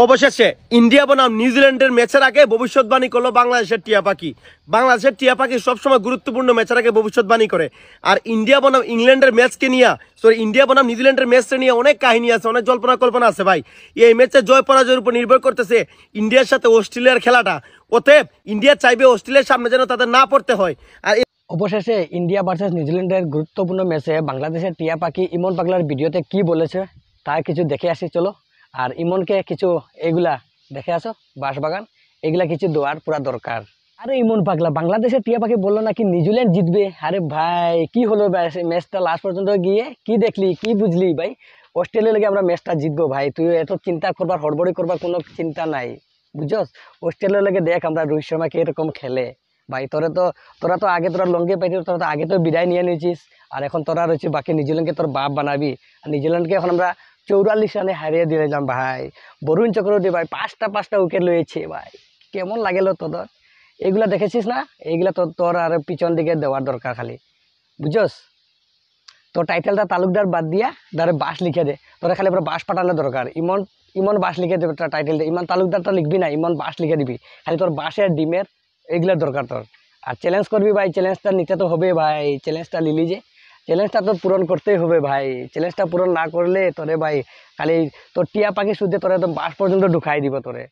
অবশেষে ইন্ডিয়া বনাম নিউজিল্যান্ডের ম্যাচের আগে ভবিষ্যৎবাণী করলো বাংলাদেশের টিয়া পাখি। বাংলাদেশের টিয়া পাখি সবসময় গুরুত্বপূর্ণ ম্যাচের আগে ভবিষ্যৎবাণী করে। আর ইন্ডিয়া বনাম ইংল্যান্ডের ম্যাচকে নিয়ে ইন্ডিয়া বনাম নিউজিল্যান্ডের ম্যাচটা নিয়ে অনেক কাহিনী আছে, অনেক জল্পনা কল্পনা আছে ভাই। এই ম্যাচে জয় পরাজয়ের উপর নির্ভর করতেছে ইন্ডিয়ার সাথে অস্ট্রেলিয়ার খেলাটা। অতএব ইন্ডিয়া চাইবে অস্ট্রেলিয়ার সামনে যেন তাদের না পড়তে হয়। আর অবশেষে ইন্ডিয়া ভার্সেস নিউজিল্যান্ডের গুরুত্বপূর্ণ ম্যাচে বাংলাদেশের টিয়া পাখি ইমন পাগলার ভিডিওতে কি বলেছে তা কিছু দেখে আসি চলো। আর ইমনকে কিছু এগুলা দেখে আসো, বাঁশবাগান এগুলা কিছু দেওয়ার পুরা দরকার। আরে ইমন পাগলা, বাংলাদেশের টিয়া পাখি বললো নাকি নিউজিল্যান্ড জিতবে। আরে ভাই কি হলো ভাই, ম্যাচটা লাস্ট পর্যন্ত গিয়ে কি দেখলি, কি বুঝলি ভাই? অস্ট্রেলিয়া লেগে আমরা ম্যাচটা জিতবো ভাই, তুই এত চিন্তা করবার, হড়বড়ি করবার কোনো চিন্তা নাই, বুঝছস? অস্ট্রেলিয়া লেগে দেখ আমরা রোহিত শর্মাকে এরকম খেলে ভাই। তোরা তো আগে তোরা লঙ্গে পাইতি, তোরা তো আগে তো বিদায় নিয়ে নিয়েছিস। আর এখন তোরা রয়েছে বাকি নিউজিল্যান্ডকে তোর বাপ বানাবি। আর নিউজিল্যান্ডকে এখন আমরা 44 রানে হারিয়ে দিলাম ভাই। বরুণ চক্রবর্তী ভাই পাঁচটা উইকেট লয়েছে ভাই। কেমন লাগেল তোদের? এগুলা দেখেছিস না? এইগুলা তোর আর পিছন দিকে দেওয়ার দরকার খালি, বুঝছস? তোর টাইটেলটা তালুকদার বাদ দিয়া ধরে বাস লিখে দে, তোরা খালি পুরো বাস পাঠানোর দরকার। ইমন ইমন বাস লিখে দেবে টাইটেলটা, ইমন তালুকদারটা লিখবি না, ইমন বাস লিখে দিবি। খালি তোর বাসের ডিমের এগুলোর দরকার তোর। আর চ্যালেঞ্জ করবি ভাই, চ্যালেঞ্জটা নিতে তো হবে ভাই। চ্যালেঞ্জটা লিলি যে, চ্যালেঞ্জটা তোর পূরণ করতেই হবে ভাই। চ্যালেঞ্জটা পূরণ না করলে তোরে ভাই খালি তোর টিয়া পাখি শুদ্ধে তোরে একদম বাস পর্যন্ত ঢুকাই দিব তোরে।